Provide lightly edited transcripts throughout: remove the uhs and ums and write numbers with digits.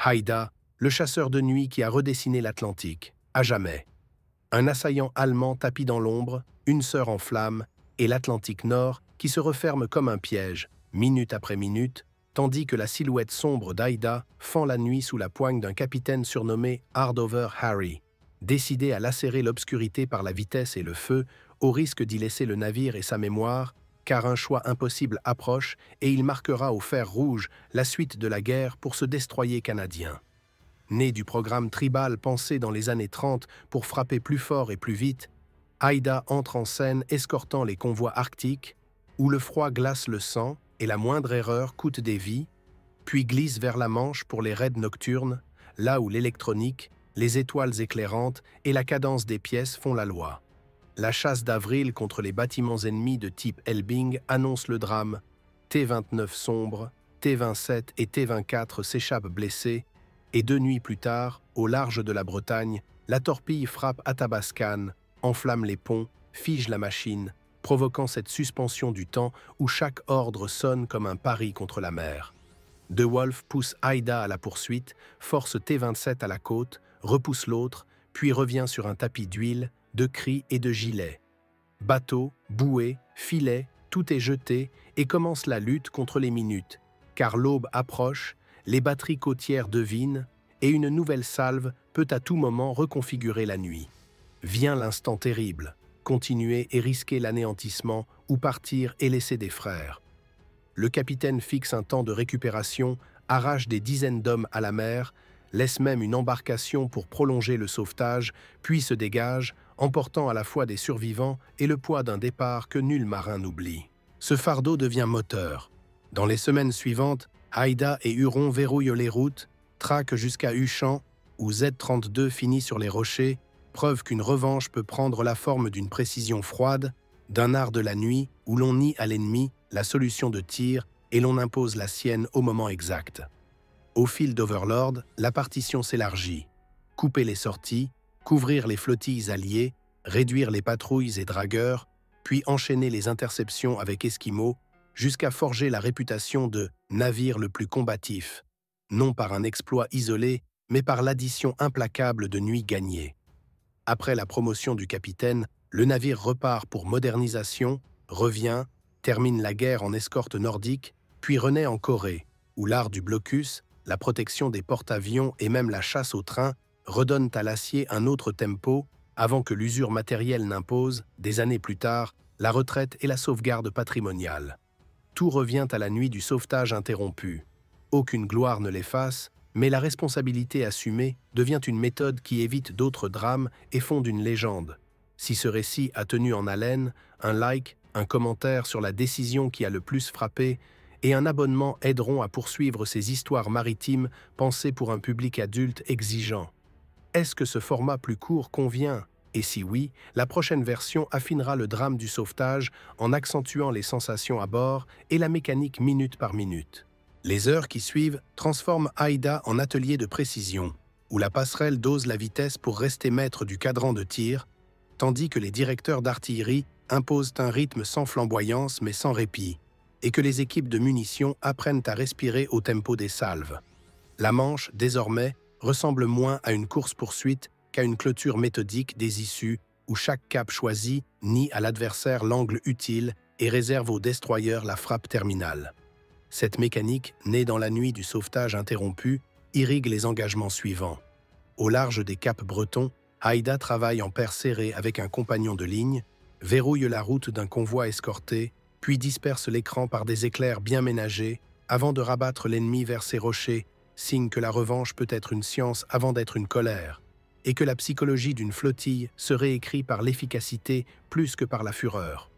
Haïda, le chasseur de nuit qui a redessiné l'Atlantique, à jamais. Un assaillant allemand tapis dans l'ombre, une sœur en flammes, et l'Atlantique Nord qui se referme comme un piège, minute après minute, tandis que la silhouette sombre d'Haïda fend la nuit sous la poigne d'un capitaine surnommé Hardover Harry, décidé à lacérer l'obscurité par la vitesse et le feu, au risque d'y laisser le navire et sa mémoire, car un choix impossible approche et il marquera au fer rouge la suite de la guerre pour ce destroyer canadien. Né du programme tribal pensé dans les années 30 pour frapper plus fort et plus vite, Haïda entre en scène escortant les convois arctiques, où le froid glace le sang et la moindre erreur coûte des vies, puis glisse vers la Manche pour les raids nocturnes, là où l'électronique, les étoiles éclairantes et la cadence des pièces font la loi. La chasse d'avril contre les bâtiments ennemis de type Elbing annonce le drame. T-29 sombre, T-27 et T-24 s'échappent blessés, et 2 nuits plus tard, au large de la Bretagne, la torpille frappe Athabascan, enflamme les ponts, fige la machine, provoquant cette suspension du temps où chaque ordre sonne comme un pari contre la mer. De Wolf pousse Haïda à la poursuite, force T-27 à la côte, repousse l'autre, puis revient sur un tapis d'huile, de cris et de gilets. Bateaux, bouées, filets, tout est jeté et commence la lutte contre les minutes, car l'aube approche, les batteries côtières devinent, et une nouvelle salve peut à tout moment reconfigurer la nuit. Vient l'instant terrible, continuer et risquer l'anéantissement ou partir et laisser des frères. Le capitaine fixe un temps de récupération, arrache des dizaines d'hommes à la mer, laisse même une embarcation pour prolonger le sauvetage, puis se dégage, emportant à la fois des survivants et le poids d'un départ que nul marin n'oublie. Ce fardeau devient moteur. Dans les semaines suivantes, Haïda et Huron verrouillent les routes, traquent jusqu'à Ushant, où Z-32 finit sur les rochers, preuve qu'une revanche peut prendre la forme d'une précision froide, d'un art de la nuit où l'on nie à l'ennemi la solution de tir et l'on impose la sienne au moment exact. Au fil d'Overlord, la partition s'élargit. Couper les sorties, couvrir les flottilles alliées, réduire les patrouilles et dragueurs, puis enchaîner les interceptions avec Esquimaux, jusqu'à forger la réputation de navire le plus combatif, non par un exploit isolé, mais par l'addition implacable de nuits gagnées. Après la promotion du capitaine, le navire repart pour modernisation, revient, termine la guerre en escorte nordique, puis renaît en Corée, où l'art du blocus, la protection des porte-avions et même la chasse au train redonnent à l'acier un autre tempo avant que l'usure matérielle n'impose, des années plus tard, la retraite et la sauvegarde patrimoniale. Tout revient à la nuit du sauvetage interrompu. Aucune gloire ne l'efface, mais la responsabilité assumée devient une méthode qui évite d'autres drames et fonde une légende. Si ce récit a tenu en haleine, un like, un commentaire sur la décision qui a le plus frappé et un abonnement aideront à poursuivre ces histoires maritimes pensées pour un public adulte exigeant. Est-ce que ce format plus court convient? Et si oui, la prochaine version affinera le drame du sauvetage en accentuant les sensations à bord et la mécanique minute par minute. Les heures qui suivent transforment Haïda en atelier de précision, où la passerelle dose la vitesse pour rester maître du cadran de tir, tandis que les directeurs d'artillerie imposent un rythme sans flamboyance mais sans répit, et que les équipes de munitions apprennent à respirer au tempo des salves. La Manche, désormais, ressemble moins à une course-poursuite qu'à une clôture méthodique des issues où chaque cap choisi nie à l'adversaire l'angle utile et réserve aux destroyers la frappe terminale. Cette mécanique, née dans la nuit du sauvetage interrompu, irrigue les engagements suivants. Au large des caps bretons, Haïda travaille en paire serrée avec un compagnon de ligne, verrouille la route d'un convoi escorté, puis disperse l'écran par des éclairs bien ménagés avant de rabattre l'ennemi vers ses rochers, signe que la revanche peut être une science avant d'être une colère, et que la psychologie d'une flottille se réécrit par l'efficacité plus que par la fureur.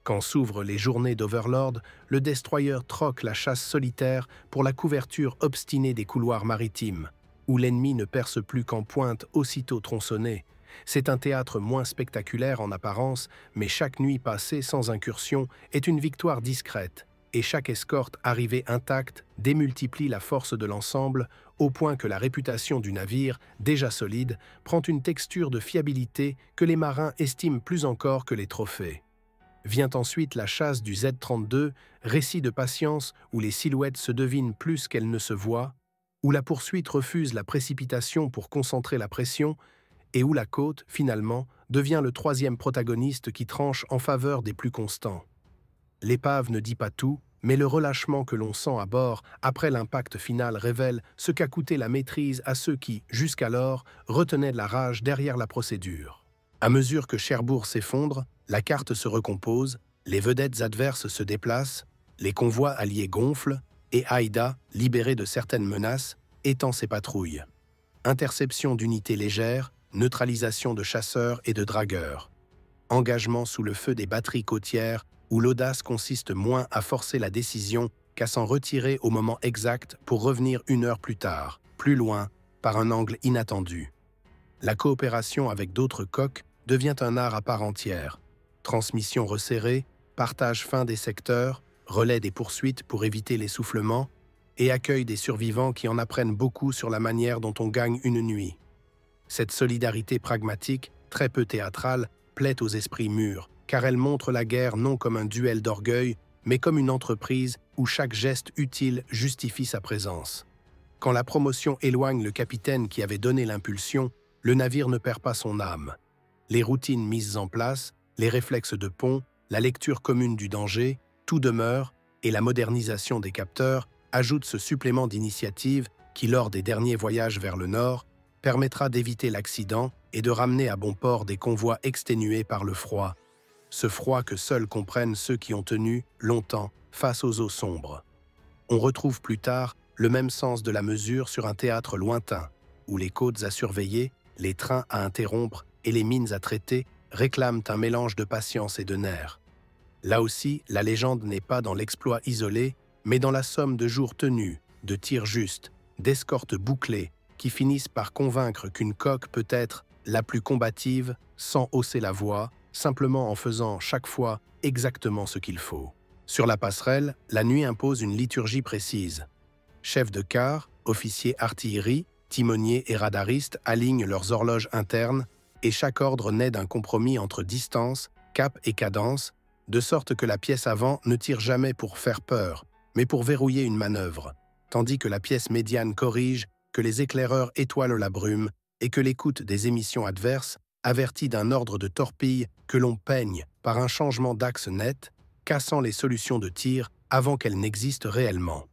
Quand s'ouvrent les journées d'Overlord, le destroyer troque la chasse solitaire pour la couverture obstinée des couloirs maritimes, où l'ennemi ne perce plus qu'en pointe aussitôt tronçonnée. C'est un théâtre moins spectaculaire en apparence, mais chaque nuit passée sans incursion est une victoire discrète, et chaque escorte arrivée intacte démultiplie la force de l'ensemble au point que la réputation du navire, déjà solide, prend une texture de fiabilité que les marins estiment plus encore que les trophées. Vient ensuite la chasse du Z-32, récit de patience où les silhouettes se devinent plus qu'elles ne se voient, où la poursuite refuse la précipitation pour concentrer la pression et où la côte, finalement, devient le troisième protagoniste qui tranche en faveur des plus constants. L'épave ne dit pas tout, mais le relâchement que l'on sent à bord après l'impact final révèle ce qu'a coûté la maîtrise à ceux qui, jusqu'alors, retenaient de la rage derrière la procédure. À mesure que Cherbourg s'effondre, la carte se recompose, les vedettes adverses se déplacent, les convois alliés gonflent, et Haïda, libéré de certaines menaces, étend ses patrouilles. Interception d'unités légères, neutralisation de chasseurs et de dragueurs. Engagement sous le feu des batteries côtières où l'audace consiste moins à forcer la décision qu'à s'en retirer au moment exact pour revenir 1 heure plus tard, plus loin, par un angle inattendu. La coopération avec d'autres coques devient un art à part entière. Transmission resserrée, partage fin des secteurs, relais des poursuites pour éviter l'essoufflement, et accueil des survivants qui en apprennent beaucoup sur la manière dont on gagne une nuit. Cette solidarité pragmatique, très peu théâtrale, plaît aux esprits mûrs, car elle montre la guerre non comme un duel d'orgueil, mais comme une entreprise où chaque geste utile justifie sa présence. Quand la promotion éloigne le capitaine qui avait donné l'impulsion, le navire ne perd pas son âme. Les routines mises en place, les réflexes de pont, la lecture commune du danger, tout demeure, et la modernisation des capteurs ajoute ce supplément d'initiative qui, lors des derniers voyages vers le nord, permettra d'éviter l'accident et de ramener à bon port des convois exténués par le froid. Ce froid que seuls comprennent ceux qui ont tenu, longtemps, face aux eaux sombres. On retrouve plus tard le même sens de la mesure sur un théâtre lointain, où les côtes à surveiller, les trains à interrompre et les mines à traiter réclament un mélange de patience et de nerfs. Là aussi, la légende n'est pas dans l'exploit isolé, mais dans la somme de jours tenus, de tirs justes, d'escortes bouclées, qui finissent par convaincre qu'une coque peut être la plus combative sans hausser la voix, simplement en faisant chaque fois exactement ce qu'il faut. Sur la passerelle, la nuit impose une liturgie précise. Chefs de quart, officiers artillerie, timoniers et radaristes alignent leurs horloges internes et chaque ordre naît d'un compromis entre distance, cap et cadence, de sorte que la pièce avant ne tire jamais pour faire peur, mais pour verrouiller une manœuvre, tandis que la pièce médiane corrige, que les éclaireurs étoilent la brume et que l'écoute des émissions adverses avertit d'un ordre de torpille que l'on peigne par un changement d'axe net, cassant les solutions de tir avant qu'elles n'existent réellement.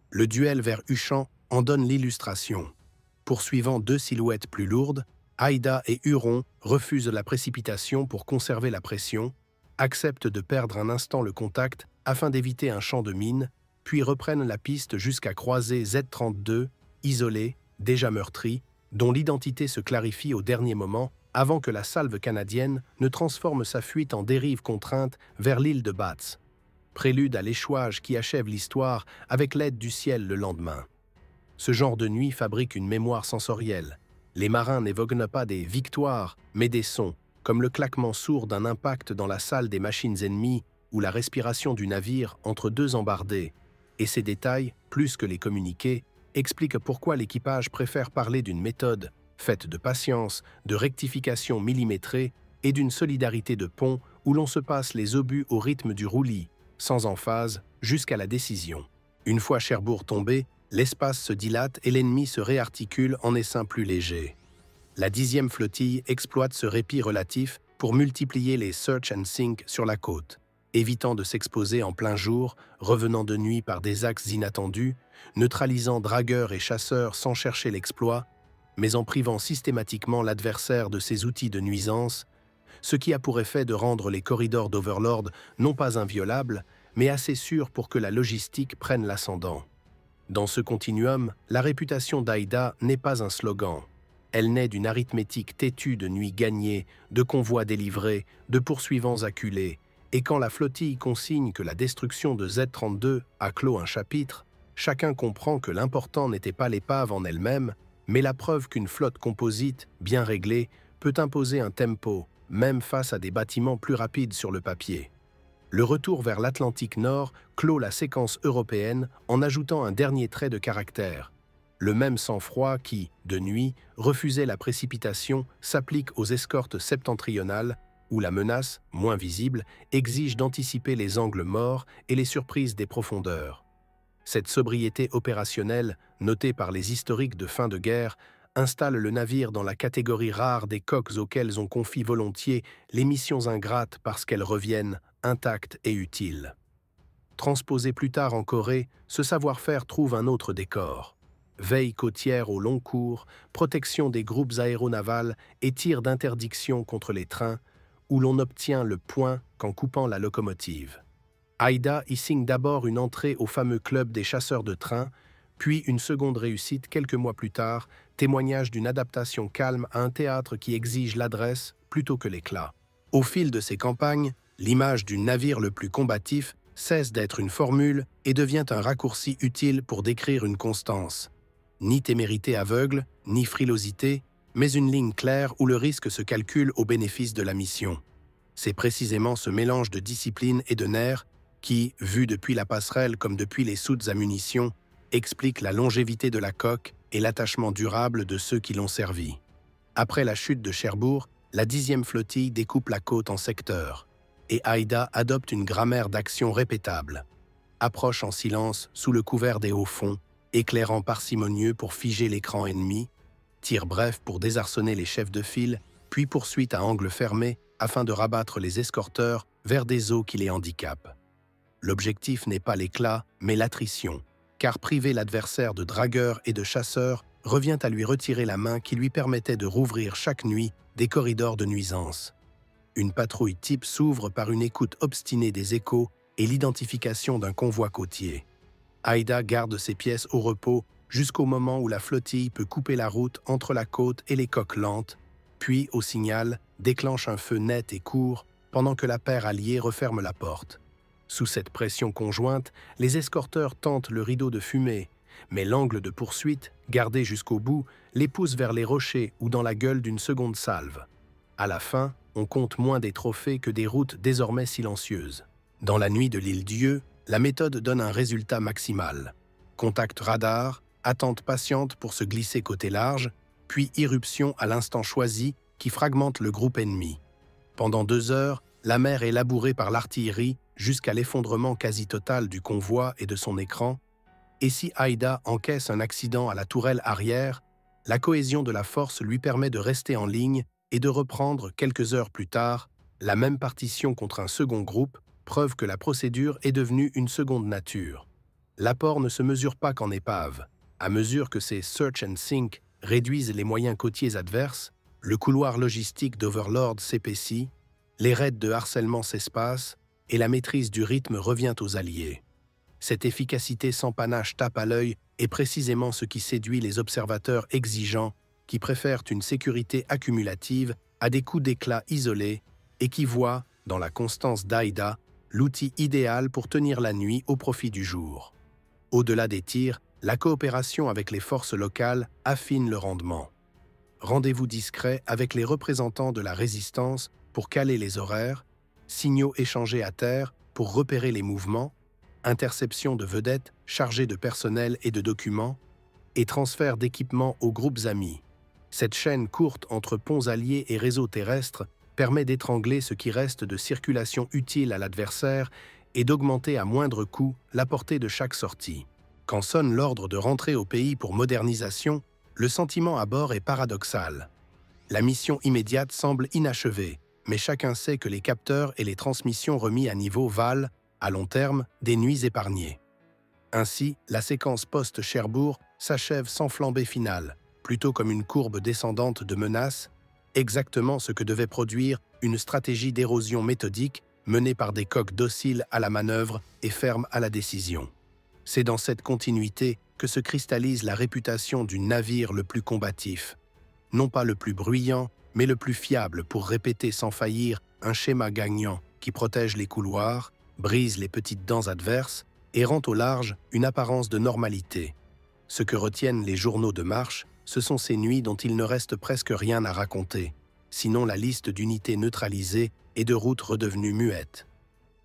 Le duel vers Ushant en donne l'illustration. Poursuivant 2 silhouettes plus lourdes, Haïda et Huron refusent la précipitation pour conserver la pression, acceptent de perdre un instant le contact afin d'éviter un champ de mines, puis reprennent la piste jusqu'à croiser Z-32, isolé, déjà meurtri, dont l'identité se clarifie au dernier moment avant que la salve canadienne ne transforme sa fuite en dérive contrainte vers l'île de Bats. Prélude à l'échouage qui achève l'histoire avec l'aide du ciel le lendemain. Ce genre de nuit fabrique une mémoire sensorielle. Les marins n'évoquent pas des victoires, mais des sons, comme le claquement sourd d'un impact dans la salle des machines ennemies ou la respiration du navire entre 2 embardés. Et ces détails, plus que les communiqués, expliquent pourquoi l'équipage préfère parler d'une méthode faite de patience, de rectification millimétrée et d'une solidarité de pont où l'on se passe les obus au rythme du roulis, sans emphase, jusqu'à la décision. Une fois Cherbourg tombé, l'espace se dilate et l'ennemi se réarticule en essaim plus léger. La 10e flottille exploite ce répit relatif pour multiplier les search and sink sur la côte, évitant de s'exposer en plein jour, revenant de nuit par des axes inattendus, neutralisant dragueurs et chasseurs sans chercher l'exploit, mais en privant systématiquement l'adversaire de ses outils de nuisance, ce qui a pour effet de rendre les corridors d'Overlord non pas inviolables, mais assez sûrs pour que la logistique prenne l'ascendant. Dans ce continuum, la réputation d'Haïda n'est pas un slogan. Elle naît d'une arithmétique têtue de nuits gagnées, de convois délivrés, de poursuivants acculés, et quand la flottille consigne que la destruction de Z-32 a clos un chapitre, chacun comprend que l'important n'était pas l'épave en elle-même, mais la preuve qu'une flotte composite, bien réglée, peut imposer un tempo, même face à des bâtiments plus rapides sur le papier. Le retour vers l'Atlantique Nord clôt la séquence européenne en ajoutant un dernier trait de caractère. Le même sang-froid qui, de nuit, refusait la précipitation s'applique aux escortes septentrionales, où la menace, moins visible, exige d'anticiper les angles morts et les surprises des profondeurs. Cette sobriété opérationnelle, notée par les historiques de fin de guerre, installe le navire dans la catégorie rare des coques auxquelles on confie volontiers les missions ingrates parce qu'elles reviennent intactes et utiles. Transposé plus tard en Corée, ce savoir-faire trouve un autre décor. Veille côtière au long cours, protection des groupes aéronavals et tir d'interdiction contre les trains, où l'on obtient le point qu'en coupant la locomotive. Aida y signe d'abord une entrée au fameux club des chasseurs de trains, puis une seconde réussite quelques mois plus tard, témoignage d'une adaptation calme à un théâtre qui exige l'adresse plutôt que l'éclat. Au fil de ces campagnes, l'image du navire le plus combatif cesse d'être une formule et devient un raccourci utile pour décrire une constance. Ni témérité aveugle, ni frilosité, mais une ligne claire où le risque se calcule au bénéfice de la mission. C'est précisément ce mélange de discipline et de nerfs qui, vu depuis la passerelle comme depuis les soutes à munitions, explique la longévité de la coque et l'attachement durable de ceux qui l'ont servi. Après la chute de Cherbourg, la 10e flottille découpe la côte en secteurs, et Aida adopte une grammaire d'action répétable. Approche en silence sous le couvert des hauts fonds, éclairant parcimonieux pour figer l'écran ennemi, tir bref pour désarçonner les chefs de file, puis poursuite à angle fermé afin de rabattre les escorteurs vers des eaux qui les handicapent. L'objectif n'est pas l'éclat, mais l'attrition, car priver l'adversaire de dragueurs et de chasseurs revient à lui retirer la main qui lui permettait de rouvrir chaque nuit des corridors de nuisance. Une patrouille type s'ouvre par une écoute obstinée des échos et l'identification d'un convoi côtier. Aida garde ses pièces au repos jusqu'au moment où la flottille peut couper la route entre la côte et les coques lentes, puis, au signal, déclenche un feu net et court pendant que la paire alliée referme la porte. Sous cette pression conjointe, les escorteurs tentent le rideau de fumée, mais l'angle de poursuite, gardé jusqu'au bout, les pousse vers les rochers ou dans la gueule d'une seconde salve. À la fin, on compte moins des trophées que des routes désormais silencieuses. Dans la nuit de l'île Dieu, la méthode donne un résultat maximal. Contact radar, attente patiente pour se glisser côté large, puis irruption à l'instant choisi qui fragmente le groupe ennemi. Pendant 2 heures, la mer est labourée par l'artillerie jusqu'à l'effondrement quasi total du convoi et de son écran, et si Aida encaisse un accident à la tourelle arrière, la cohésion de la force lui permet de rester en ligne et de reprendre quelques heures plus tard la même partition contre un second groupe, preuve que la procédure est devenue une seconde nature. L'apport ne se mesure pas qu'en épave. À mesure que ces search and sink réduisent les moyens côtiers adverses, le couloir logistique d'Overlord s'épaissit, les raids de harcèlement s'espacent et la maîtrise du rythme revient aux alliés. Cette efficacité sans panache tape à l'œil est précisément ce qui séduit les observateurs exigeants qui préfèrent une sécurité accumulative à des coups d'éclat isolés et qui voient, dans la constance d'Aida, l'outil idéal pour tenir la nuit au profit du jour. Au-delà des tirs, la coopération avec les forces locales affine le rendement. Rendez-vous discret avec les représentants de la résistance pour caler les horaires, signaux échangés à terre pour repérer les mouvements, interception de vedettes chargées de personnel et de documents, et transfert d'équipements aux groupes amis. Cette chaîne courte entre ponts alliés et réseaux terrestres permet d'étrangler ce qui reste de circulation utile à l'adversaire et d'augmenter à moindre coût la portée de chaque sortie. Quand sonne l'ordre de rentrer au pays pour modernisation, le sentiment à bord est paradoxal. La mission immédiate semble inachevée, mais chacun sait que les capteurs et les transmissions remis à niveau valent, à long terme, des nuits épargnées. Ainsi, la séquence post-Cherbourg s'achève sans flambée finale, plutôt comme une courbe descendante de menaces, exactement ce que devait produire une stratégie d'érosion méthodique menée par des coqs dociles à la manœuvre et fermes à la décision. C'est dans cette continuité que se cristallise la réputation du navire le plus combatif, non pas le plus bruyant, mais le plus fiable pour répéter sans faillir un schéma gagnant qui protège les couloirs, brise les petites dents adverses et rend au large une apparence de normalité. Ce que retiennent les journaux de marche, ce sont ces nuits dont il ne reste presque rien à raconter, sinon la liste d'unités neutralisées et de routes redevenues muettes.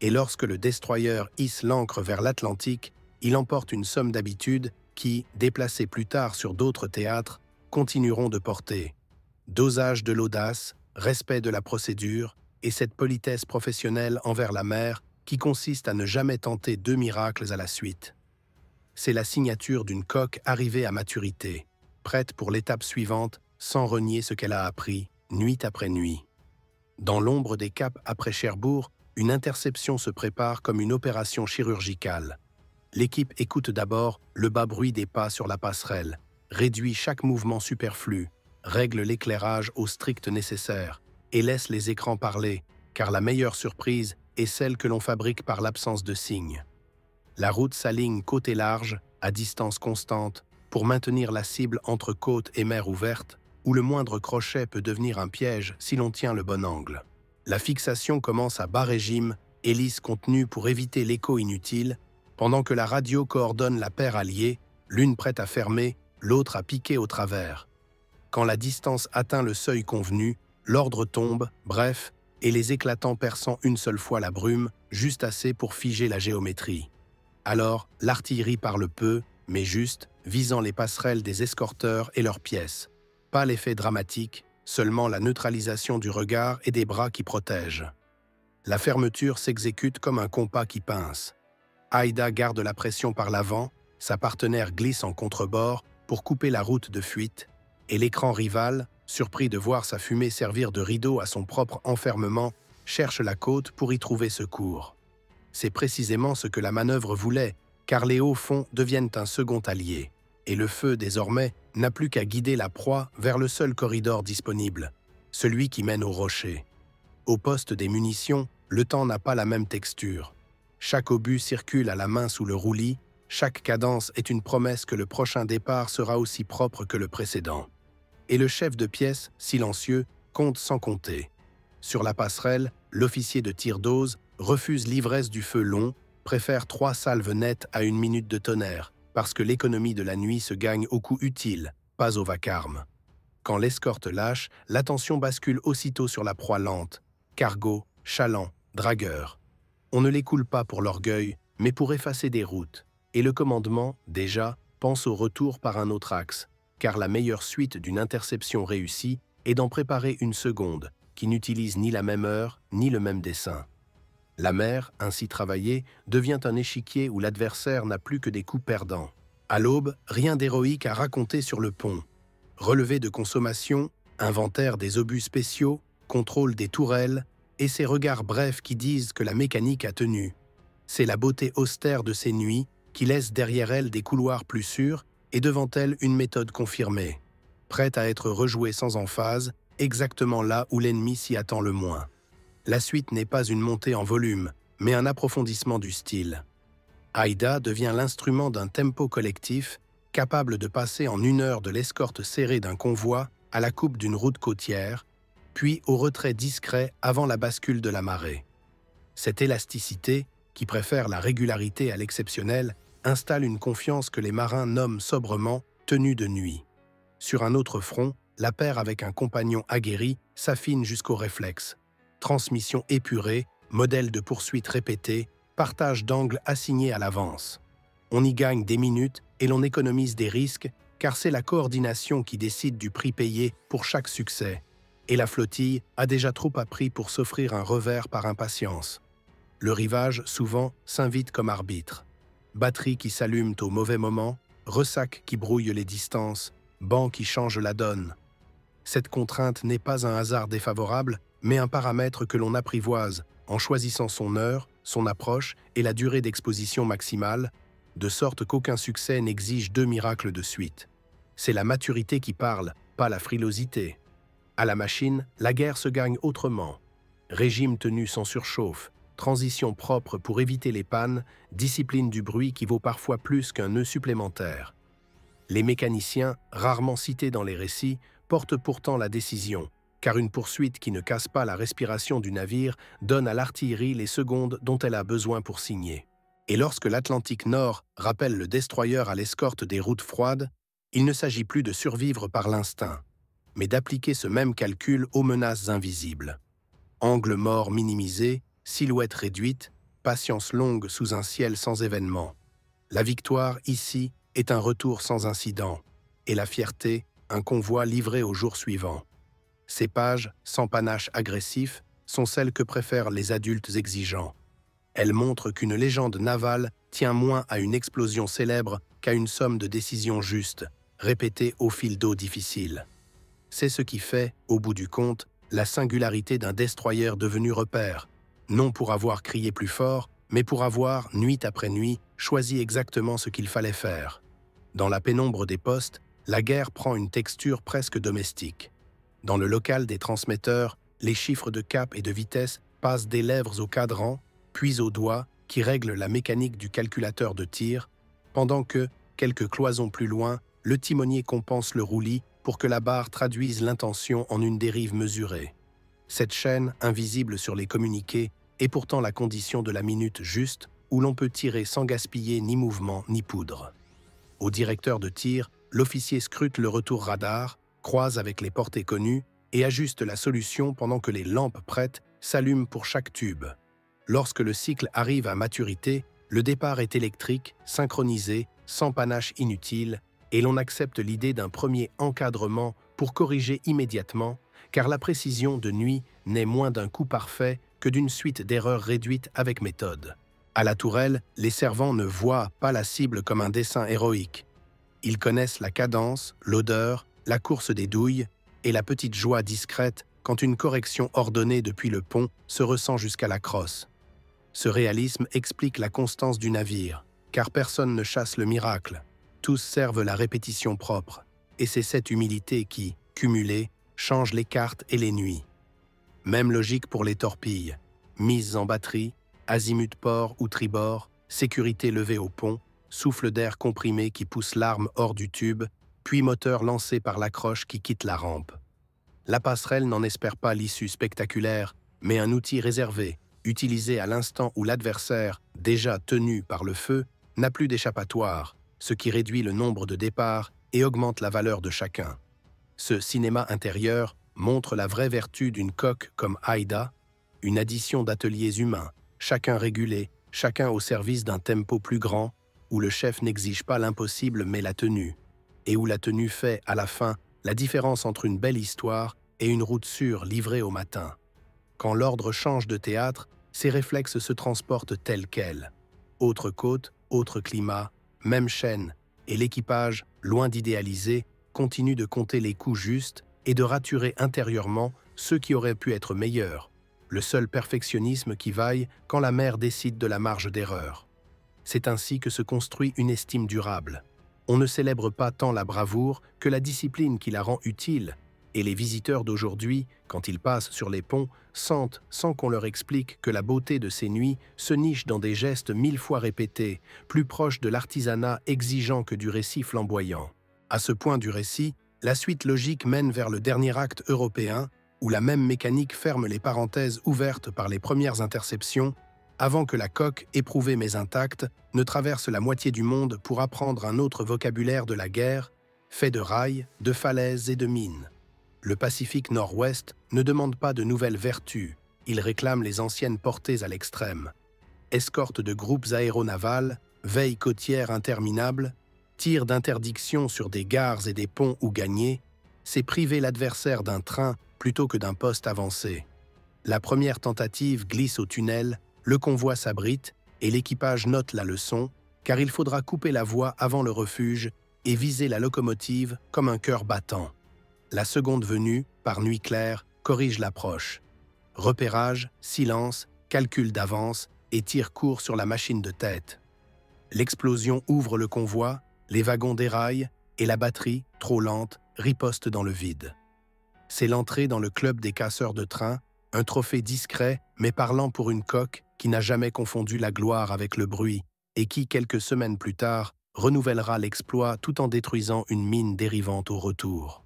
Et lorsque le destroyer hisse l'ancre vers l'Atlantique, il emporte une somme d'habitudes qui, déplacées plus tard sur d'autres théâtres, continueront de porter dosage de l'audace, respect de la procédure et cette politesse professionnelle envers la mer qui consiste à ne jamais tenter 2 miracles à la suite. c'est la signature d'une coque arrivée à maturité, prête pour l'étape suivante, sans renier ce qu'elle a appris, nuit après nuit. Dans l'ombre des caps après Cherbourg, une interception se prépare comme une opération chirurgicale. L'équipe écoute d'abord le bas bruit des pas sur la passerelle, réduit chaque mouvement superflu, règle l'éclairage au strict nécessaire et laisse les écrans parler, car la meilleure surprise est celle que l'on fabrique par l'absence de signes. La route s'aligne côté large, à distance constante, pour maintenir la cible entre côte et mer ouverte, où le moindre crochet peut devenir un piège si l'on tient le bon angle. La fixation commence à bas régime, hélice contenue pour éviter l'écho inutile, pendant que la radio coordonne la paire alliée, l'une prête à fermer, l'autre à piquer au travers. Quand la distance atteint le seuil convenu, l'ordre tombe, bref, et les éclatants perçant une seule fois la brume, juste assez pour figer la géométrie. Alors, l'artillerie parle peu, mais juste, visant les passerelles des escorteurs et leurs pièces. Pas l'effet dramatique, seulement la neutralisation du regard et des bras qui protègent. La fermeture s'exécute comme un compas qui pince. Aïda garde la pression par l'avant, sa partenaire glisse en contrebord pour couper la route de fuite, et l'écran rival, surpris de voir sa fumée servir de rideau à son propre enfermement, cherche la côte pour y trouver secours. C'est précisément ce que la manœuvre voulait, car les hauts fonds deviennent un second allié, et le feu, désormais, n'a plus qu'à guider la proie vers le seul corridor disponible, celui qui mène au rocher. Au poste des munitions, le temps n'a pas la même texture. Chaque obus circule à la main sous le roulis, chaque cadence est une promesse que le prochain départ sera aussi propre que le précédent. Et le chef de pièce, silencieux, compte sans compter. Sur la passerelle, l'officier de tir d'ose refuse l'ivresse du feu long, préfère 3 salves nettes à 1 minute de tonnerre, parce que l'économie de la nuit se gagne au coup utile, pas au vacarme. Quand l'escorte lâche, l'attention bascule aussitôt sur la proie lente, cargo, chaland, dragueur. On ne les coule pas pour l'orgueil, mais pour effacer des routes. Et le commandement, déjà, pense au retour par un autre axe, car la meilleure suite d'une interception réussie est d'en préparer une seconde, qui n'utilise ni la même heure, ni le même dessin. La mer, ainsi travaillée, devient un échiquier où l'adversaire n'a plus que des coups perdants. À l'aube, rien d'héroïque à raconter sur le pont. Relevé de consommation, inventaire des obus spéciaux, contrôle des tourelles, et ces regards brefs qui disent que la mécanique a tenu. C'est la beauté austère de ces nuits qui laisse derrière elle des couloirs plus sûrs et devant elle une méthode confirmée, prête à être rejouée sans emphase, exactement là où l'ennemi s'y attend le moins. La suite n'est pas une montée en volume, mais un approfondissement du style. Aïda devient l'instrument d'un tempo collectif, capable de passer en 1 heure de l'escorte serrée d'un convoi à la coupe d'une route côtière, puis au retrait discret avant la bascule de la marée. Cette élasticité, qui préfère la régularité à l'exceptionnel, installe une confiance que les marins nomment sobrement « tenue de nuit ». Sur un autre front, la paire avec un compagnon aguerri s'affine jusqu'au réflexe. Transmission épurée, modèle de poursuite répété, partage d'angles assigné à l'avance. On y gagne des minutes et l'on économise des risques, car c'est la coordination qui décide du prix payé pour chaque succès. Et la flottille a déjà trop appris pour s'offrir un revers par impatience. Le rivage, souvent, s'invite comme arbitre. Batteries qui s'allument au mauvais moment, ressacs qui brouillent les distances, bancs qui changent la donne. Cette contrainte n'est pas un hasard défavorable, mais un paramètre que l'on apprivoise en choisissant son heure, son approche et la durée d'exposition maximale, de sorte qu'aucun succès n'exige 2 miracles de suite. C'est la maturité qui parle, pas la frilosité. À la machine, la guerre se gagne autrement. Régime tenu sans surchauffe, transition propre pour éviter les pannes, discipline du bruit qui vaut parfois plus qu'un nœud supplémentaire. Les mécaniciens, rarement cités dans les récits, portent pourtant la décision, car une poursuite qui ne casse pas la respiration du navire donne à l'artillerie les secondes dont elle a besoin pour signer. Et lorsque l'Atlantique Nord rappelle le destroyer à l'escorte des routes froides, il ne s'agit plus de survivre par l'instinct, mais d'appliquer ce même calcul aux menaces invisibles. Angle mort minimisé, silhouette réduite, patience longue sous un ciel sans événement. La victoire, ici, est un retour sans incident, et la fierté, un convoi livré au jour suivant. Ces pages, sans panache agressif, sont celles que préfèrent les adultes exigeants. Elles montrent qu'une légende navale tient moins à une explosion célèbre qu'à une somme de décisions justes, répétées au fil d'eau difficiles. C'est ce qui fait, au bout du compte, la singularité d'un destroyer devenu repère, non pour avoir crié plus fort, mais pour avoir, nuit après nuit, choisi exactement ce qu'il fallait faire. Dans la pénombre des postes, la guerre prend une texture presque domestique. Dans le local des transmetteurs, les chiffres de cap et de vitesse passent des lèvres au cadran, puis aux doigts, qui règlent la mécanique du calculateur de tir, pendant que, quelques cloisons plus loin, le timonier compense le roulis pour que la barre traduise l'intention en une dérive mesurée. Cette chaîne, invisible sur les communiqués, est pourtant la condition de la minute juste où l'on peut tirer sans gaspiller ni mouvement ni poudre. Au directeur de tir, l'officier scrute le retour radar, croise avec les portées connues et ajuste la solution pendant que les lampes prêtes s'allument pour chaque tube. Lorsque le cycle arrive à maturité, le départ est électrique, synchronisé, sans panache inutile, et l'on accepte l'idée d'un premier encadrement pour corriger immédiatement, car la précision de nuit n'est moins d'un coup parfait que d'une suite d'erreurs réduites avec méthode. À la tourelle, les servants ne voient pas la cible comme un dessin héroïque. Ils connaissent la cadence, l'odeur, la course des douilles et la petite joie discrète quand une correction ordonnée depuis le pont se ressent jusqu'à la crosse. Ce réalisme explique la constance du navire, car personne ne chasse le miracle. Tous servent la répétition propre, et c'est cette humilité qui, cumulée, change les cartes et les nuits. Même logique pour les torpilles. Mises en batterie, azimut port ou tribord, sécurité levée au pont, souffle d'air comprimé qui pousse l'arme hors du tube, puis moteur lancé par l'accroche qui quitte la rampe. La passerelle n'en espère pas l'issue spectaculaire, mais un outil réservé, utilisé à l'instant où l'adversaire, déjà tenu par le feu, n'a plus d'échappatoire, ce qui réduit le nombre de départs et augmente la valeur de chacun. Ce cinéma intérieur montre la vraie vertu d'une coque comme Aïda, une addition d'ateliers humains, chacun régulé, chacun au service d'un tempo plus grand, où le chef n'exige pas l'impossible mais la tenue, et où la tenue fait, à la fin, la différence entre une belle histoire et une route sûre livrée au matin. Quand l'ordre change de théâtre, ses réflexes se transportent tels quels. Autre côte, autre climat, même chaîne, et l'équipage, loin d'idéaliser, continue de compter les coups justes et de raturer intérieurement ceux qui auraient pu être meilleurs, le seul perfectionnisme qui vaille quand la mer décide de la marge d'erreur. C'est ainsi que se construit une estime durable. On ne célèbre pas tant la bravoure que la discipline qui la rend utile, et les visiteurs d'aujourd'hui, quand ils passent sur les ponts, sentent, sans qu'on leur explique, que la beauté de ces nuits se niche dans des gestes 1000 fois répétés, plus proches de l'artisanat exigeant que du récit flamboyant. À ce point du récit, la suite logique mène vers le dernier acte européen, où la même mécanique ferme les parenthèses ouvertes par les premières interceptions, avant que la coque, éprouvée mais intacte, ne traverse la moitié du monde pour apprendre un autre vocabulaire de la guerre, fait de rails, de falaises et de mines. Le Pacifique Nord-Ouest ne demande pas de nouvelles vertus, il réclame les anciennes portées à l'extrême. Escorte de groupes aéronavals, veille côtière interminable, tir d'interdiction sur des gares et des ponts où gagner, c'est priver l'adversaire d'un train plutôt que d'un poste avancé. La première tentative glisse au tunnel, le convoi s'abrite et l'équipage note la leçon, car il faudra couper la voie avant le refuge et viser la locomotive comme un cœur battant. La seconde venue, par nuit claire, corrige l'approche. Repérage, silence, calcul d'avance et tir court sur la machine de tête. L'explosion ouvre le convoi, les wagons déraillent et la batterie, trop lente, riposte dans le vide. C'est l'entrée dans le club des casseurs de train, un trophée discret mais parlant pour une coque qui n'a jamais confondu la gloire avec le bruit et qui, quelques semaines plus tard, renouvellera l'exploit tout en détruisant une mine dérivante au retour.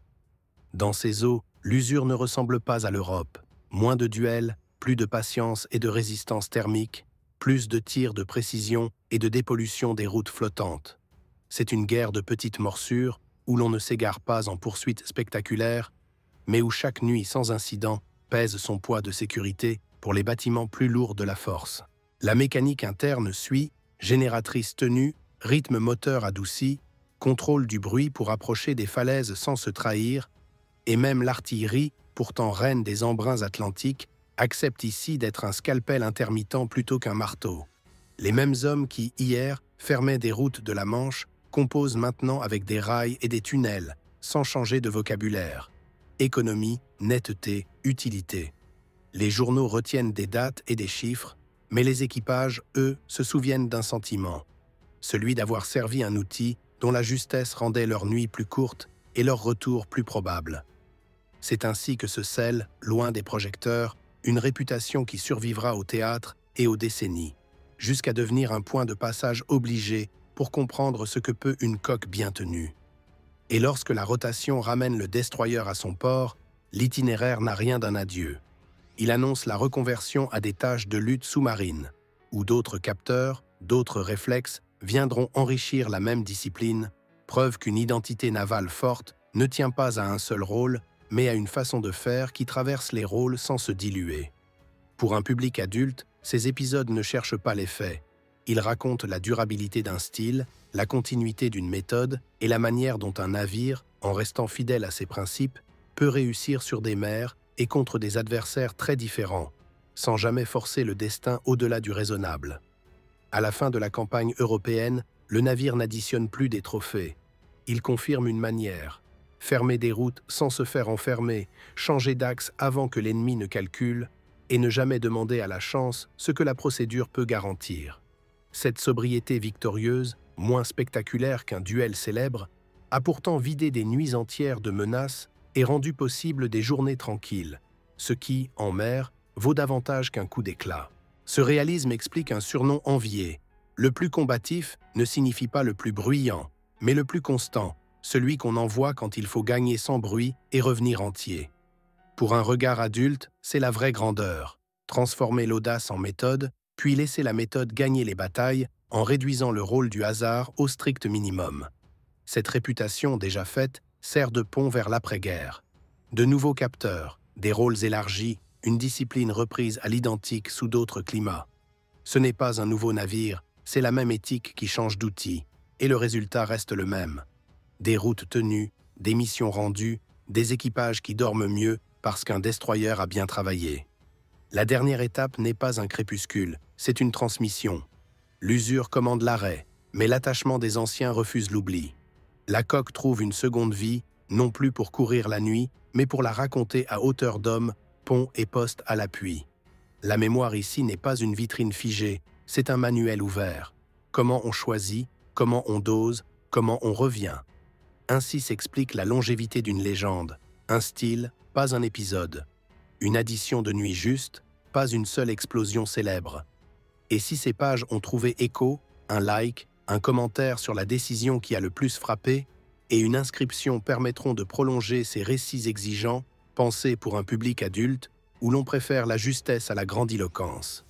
Dans ces eaux, l'usure ne ressemble pas à l'Europe. Moins de duels, plus de patience et de résistance thermique, plus de tirs de précision et de dépollution des routes flottantes. C'est une guerre de petites morsures où l'on ne s'égare pas en poursuite spectaculaire, mais où chaque nuit sans incident pèse son poids de sécurité pour les bâtiments plus lourds de la force. La mécanique interne suit, génératrice tenue, rythme moteur adouci, contrôle du bruit pour approcher des falaises sans se trahir, et même l'artillerie, pourtant reine des embruns atlantiques, accepte ici d'être un scalpel intermittent plutôt qu'un marteau. Les mêmes hommes qui, hier, fermaient des routes de la Manche, composent maintenant avec des rails et des tunnels, sans changer de vocabulaire. Économie, netteté, utilité. Les journaux retiennent des dates et des chiffres, mais les équipages, eux, se souviennent d'un sentiment. Celui d'avoir servi un outil dont la justesse rendait leur nuit plus courte et leur retour plus probable. C'est ainsi que se scelle, loin des projecteurs, une réputation qui survivra au théâtre et aux décennies, jusqu'à devenir un point de passage obligé pour comprendre ce que peut une coque bien tenue. Et lorsque la rotation ramène le destroyer à son port, l'itinéraire n'a rien d'un adieu. Il annonce la reconversion à des tâches de lutte sous-marine, où d'autres capteurs, d'autres réflexes viendront enrichir la même discipline, preuve qu'une identité navale forte ne tient pas à un seul rôle, mais à une façon de faire qui traverse les rôles sans se diluer. Pour un public adulte, ces épisodes ne cherchent pas les faits. Ils racontent la durabilité d'un style, la continuité d'une méthode et la manière dont un navire, en restant fidèle à ses principes, peut réussir sur des mers et contre des adversaires très différents, sans jamais forcer le destin au-delà du raisonnable. À la fin de la campagne européenne, le navire n'additionne plus des trophées. Il confirme une manière: fermer des routes sans se faire enfermer, changer d'axe avant que l'ennemi ne calcule, et ne jamais demander à la chance ce que la procédure peut garantir. Cette sobriété victorieuse, moins spectaculaire qu'un duel célèbre, a pourtant vidé des nuits entières de menaces et rendu possible des journées tranquilles, ce qui, en mer, vaut davantage qu'un coup d'éclat. Ce réalisme explique un surnom envié. Le plus combatif ne signifie pas le plus bruyant, mais le plus constant, celui qu'on envoie quand il faut gagner sans bruit et revenir entier. Pour un regard adulte, c'est la vraie grandeur. Transformer l'audace en méthode, puis laisser la méthode gagner les batailles en réduisant le rôle du hasard au strict minimum. Cette réputation déjà faite sert de pont vers l'après-guerre. De nouveaux capteurs, des rôles élargis, une discipline reprise à l'identique sous d'autres climats. Ce n'est pas un nouveau navire, c'est la même éthique qui change d'outil, et le résultat reste le même. Des routes tenues, des missions rendues, des équipages qui dorment mieux parce qu'un destroyer a bien travaillé. La dernière étape n'est pas un crépuscule, c'est une transmission. L'usure commande l'arrêt, mais l'attachement des anciens refuse l'oubli. La coque trouve une seconde vie, non plus pour courir la nuit, mais pour la raconter à hauteur d'homme, pont et poste à l'appui. La mémoire ici n'est pas une vitrine figée, c'est un manuel ouvert. Comment on choisit, comment on dose, comment on revient. Ainsi s'explique la longévité d'une légende, un style, pas un épisode. Une addition de nuit juste, pas une seule explosion célèbre. Et si ces pages ont trouvé écho, un like, un commentaire sur la décision qui a le plus frappé, et une inscription permettront de prolonger ces récits exigeants, pensés pour un public adulte, où l'on préfère la justesse à la grandiloquence.